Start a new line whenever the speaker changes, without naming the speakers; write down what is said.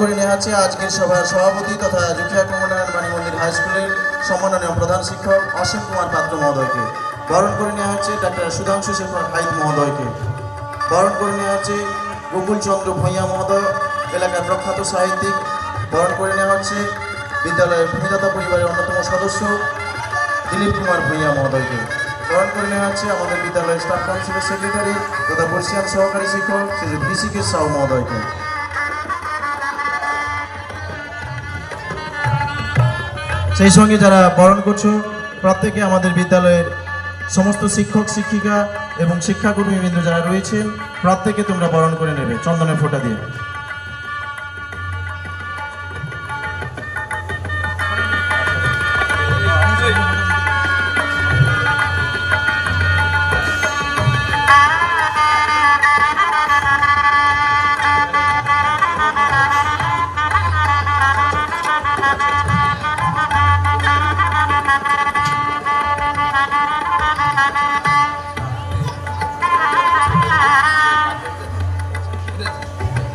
করে নেওয়া হচ্ছে আজকের সভার সভাপতি তথা জুখিয়া কমলায়ন বাণী মন্দির হাই স্কুলের সম্মাননীয় প্রধান শিক্ষক অসীম কুমার পাত্র মহোদয়কে। বরণ করে নেওয়া হচ্ছে ডাক্তার সুধাংশু শেখর হাইত মহোদয়কে। বরণ করে নেওয়া হচ্ছে গোকুল চন্দ্র ভূঁইয়া মহোদয়, এলাকার প্রখ্যাত সাহিত্যিক। বরণ করে নেওয়া হচ্ছে বিদ্যালয়ের ভূমিদাতা পরিবারের অন্যতম সদস্য দিলীপ কুমার ভূঁইয়া মহোদয়কে। বরণ করে নেওয়া হচ্ছে আমাদের বিদ্যালয়ের স্টাফ কাউন্সিলের সেক্রেটারি তথা বর্ষিয়ান সহকারী শিক্ষক শ্রী ভিসিকে সাউ মহোদয়কে। সেই সঙ্গে যারা বরণ করছো প্রত্যেকে আমাদের বিদ্যালয়ের সমস্ত শিক্ষক শিক্ষিকা এবং শিক্ষাকর্মীবৃন্দ যারা রয়েছেন প্রত্যেকে তোমরা বরণ করে নেবে চন্দনের ফোঁটা দিয়ে।